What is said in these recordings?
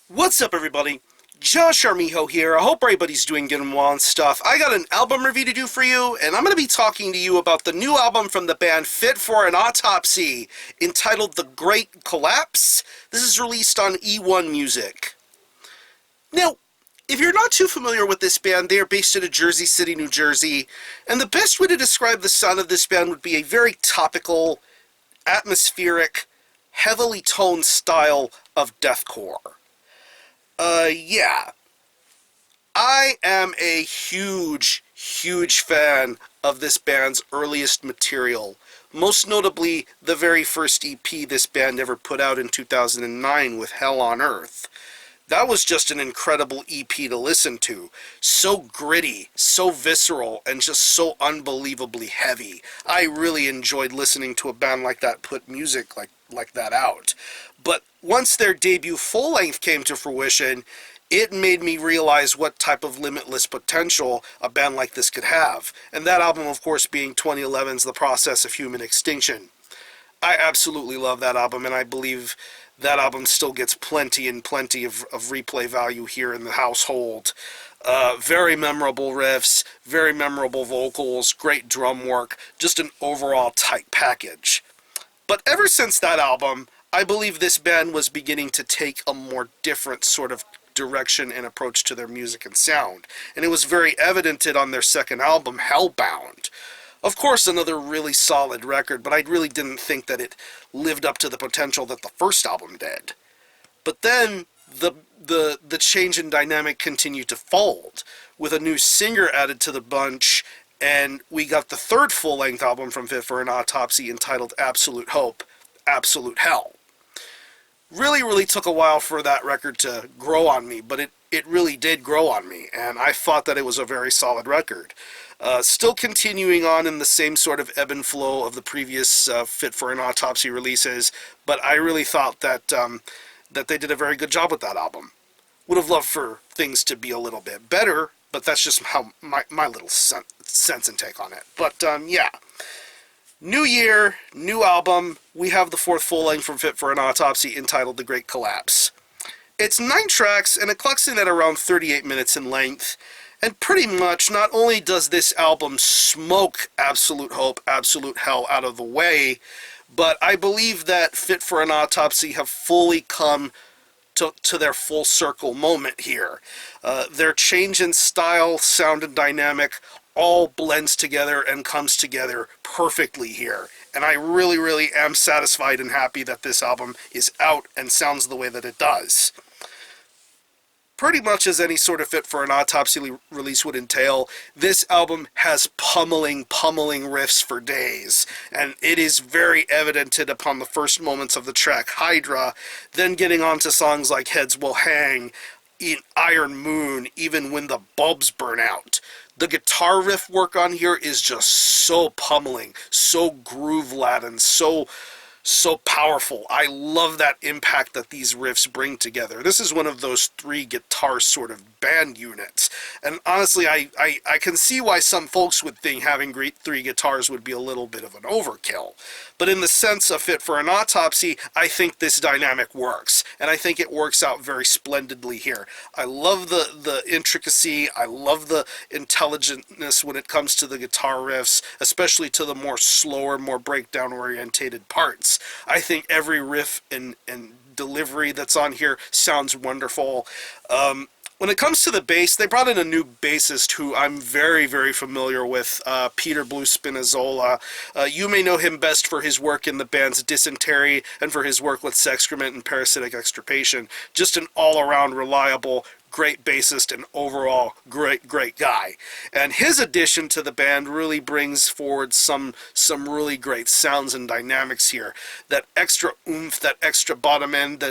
What's up, everybody? Josh Armijo here. I hope everybody's doing good and well and stuff. I got an album review to do for you, and I'm going to be talking to you about the new album from the band For An Autopsy, entitled The Great Collapse. This is released on eOne Music. Now, if you're not too familiar with this band, they are based in Jersey City, New Jersey, and the best way to describe the sound of this band would be a very topical, atmospheric, heavily toned style of deathcore. Yeah. I am a huge fan of this band's earliest material. Most notably, the very first EP this band ever put out in 2009 with Hell on Earth. That was just an incredible EP to listen to. So gritty, so visceral, and just so unbelievably heavy. I really enjoyed listening to a band like that put music like that out. But once their debut full-length came to fruition, it made me realize what type of limitless potential a band like this could have. And that album, of course, being 2011's The Process of Human Extinction. I absolutely love that album, and I believe that album still gets plenty of replay value here in the household. Very memorable riffs, very memorable vocals, great drum work, just an overall tight package. But ever since that album, I believe this band was beginning to take a more different sort of direction and approach to their music and sound. And it was very evidented on their second album, Hellbound. Of course, another really solid record, but I really didn't think that it lived up to the potential that the first album did. But then the change in dynamic continued to fold, with a new singer added to the bunch, and we got the third full-length album from For An Autopsy entitled Absolute Hope, Absolute Hell. Really took a while for that record to grow on me, but it really did grow on me, and I thought that it was a very solid record. Still continuing on in the same sort of ebb and flow of the previous For An Autopsy releases, but I really thought that that they did a very good job with that album. Would have loved for things to be a little bit better, but that's just how my little sense and take on it. But yeah. New year, new album, we have the fourth full-length from For An Autopsy entitled The Great Collapse. It's 9 tracks, and it clocks in at around 38 minutes in length, and pretty much not only does this album smoke Absolute Hope, Absolute Hell out of the way, but I believe that For An Autopsy have fully come to their full circle moment here. Their change in style, sound, and dynamic all blends together and comes together perfectly here. And I really am satisfied and happy that this album is out and sounds the way that it does. Pretty much as any sort of For An Autopsy release would entail, this album has pummeling riffs for days, and it is very evidented upon the first moments of the track Hydra, then getting on to songs like Heads Will Hang, in Iron Moon, even When the Bulbs Burn Out. The guitar riff work on here is just so pummeling, so groove-laden, so powerful. I love that impact that these riffs bring together. This is one of those 3 guitar sort of band units. And honestly, I can see why some folks would think having 3 guitars would be a little bit of an overkill. But in the sense of For An Autopsy, I think this dynamic works. And I think it works out very splendidly here. I love the intricacy. I love the intelligentness when it comes to the guitar riffs, especially to the more slower, more breakdown-orientated parts. I think every riff and delivery that's on here sounds wonderful. When it comes to the bass, they brought in a new bassist who I'm very familiar with, Peter Blue Spinazzola. You may know him best for his work in the bands Dysentery and for his work with Sexcrement and Parasitic Extirpation. Just an all-around reliable, great bassist and overall great guy. And his addition to the band really brings forward some really great sounds and dynamics here. That extra oomph, that extra bottom end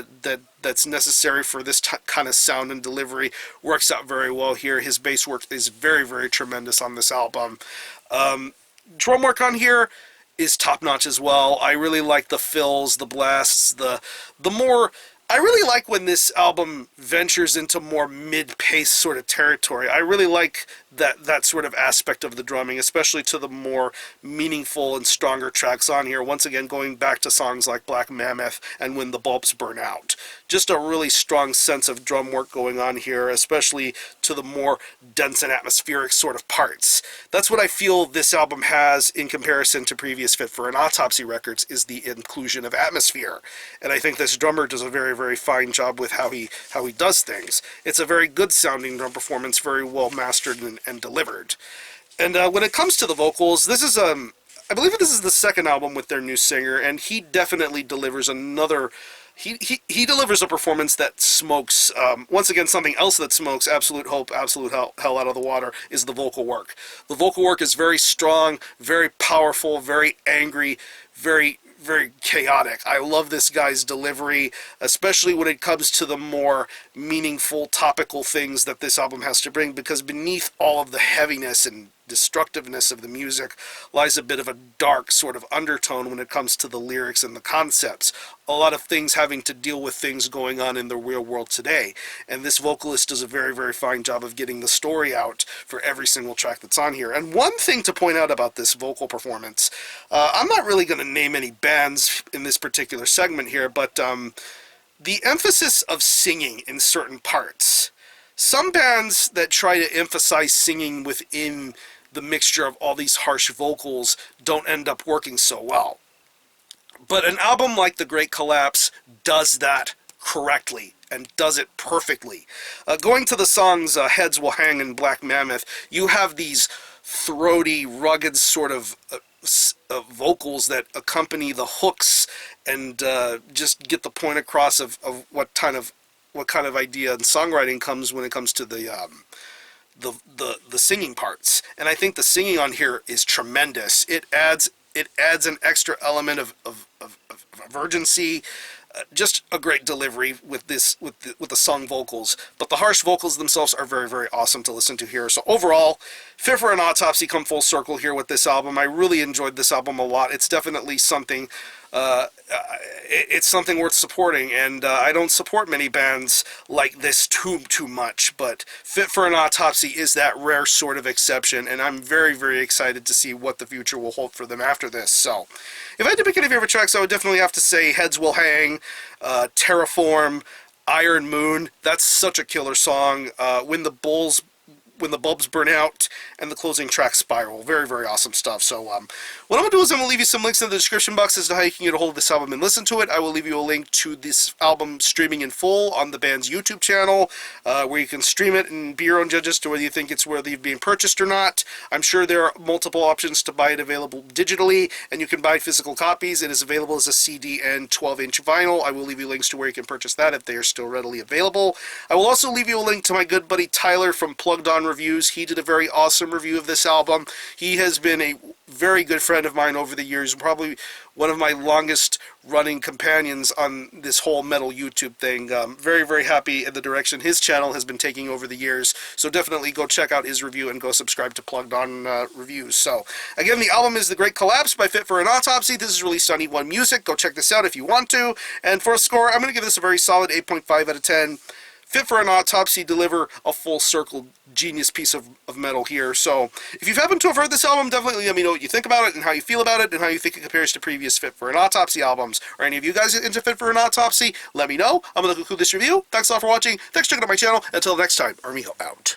that's necessary for this kind of sound and delivery works out very well here. His bass work is very tremendous on this album. Drum work on here is top-notch as well. I really like the fills, the blasts, the more I really like when this album ventures into more mid-pace sort of territory. I really like that sort of aspect of the drumming, especially to the more meaningful and stronger tracks on here. Once again, going back to songs like Black Mammoth and When the Bulbs Burn Out. Just a really strong sense of drum work going on here, especially to the more dense and atmospheric sort of parts. That's what I feel this album has in comparison to previous Fit for an Autopsy records, is the inclusion of atmosphere. And I think this drummer does a very fine job with how he does things. It's a very good sounding drum performance, very well mastered and delivered. And when it comes to the vocals, this is I believe this is the second album with their new singer, and he definitely delivers another. He delivers a performance that smokes. Once again, something else that smokes absolute hope, absolute hell out of the water is the vocal work. The vocal work is very strong, very powerful, very angry, very chaotic. I love this guy's delivery, especially when it comes to the more meaningful, topical things that this album has to bring, because beneath all of the heaviness and destructiveness of the music lies a bit of a dark sort of undertone when it comes to the lyrics and the concepts. A lot of things having to deal with things going on in the real world today. And this vocalist does a very fine job of getting the story out for every single track that's on here. And one thing to point out about this vocal performance, I'm not really going to name any bands in this particular segment here, but the emphasis of singing in certain parts. Some bands that try to emphasize singing within the mixture of all these harsh vocals don't end up working so well. But an album like The Great Collapse does that correctly and does it perfectly. Going to the songs Heads Will Hang and Black Mammoth, you have these throaty, rugged sort of vocals that accompany the hooks and just get the point across of what kind of idea and songwriting comes when it comes to the singing parts. And I think the singing on here is tremendous. It adds an extra element of urgency. Just a great delivery with the sung vocals, but the harsh vocals themselves are very awesome to listen to here. So overall, Fit for an Autopsy come full circle here with this album. I really enjoyed this album a lot. It's definitely something. It's something worth supporting, and I don't support many bands like this too much, but Fit for an Autopsy is that rare sort of exception, and I'm very excited to see what the future will hold for them after this. So, if I had to pick any favorite tracks, I would definitely have to say Heads Will Hang, Terraform, Iron Moon. That's such a killer song. When the Bulbs Burn Out, and the closing track Spiral. Very awesome stuff. So what I'm going to do is I'm going to leave you some links in the description box as to how you can get a hold of this album and listen to it. I will leave you a link to this album streaming in full on the band's YouTube channel, where you can stream it and be your own judges to whether you think it's worthy of being purchased or not. I'm sure there are multiple options to buy it available digitally, and you can buy physical copies. It is available as a CD and 12-inch vinyl. I will leave you links to where you can purchase that if they are still readily available. I will also leave you a link to my good buddy Tyler from Plugged On Reviews. He did a very awesome review of this album. He has been a very good friend of mine over the years, probably one of my longest running companions on this whole metal YouTube thing. Very happy in the direction his channel has been taking over the years, so definitely go check out his review and go subscribe to Plugged On Reviews. So again, the album is The Great Collapse by Fit for an Autopsy. This is released on eOne Music. Go check this out if you want to. And for a score, I'm going to give this a very solid 8.5 out of 10. Fit for an Autopsy deliver a full circle genius piece of metal here. So if you happen to have heard this album, definitely let me know what you think about it and how you feel about it and how you think it compares to previous Fit for an Autopsy albums. Or any of you guys into Fit for an Autopsy, let me know. I'm going to conclude this review. Thanks a lot for watching. Thanks for checking out my channel. Until next time, Armijo out.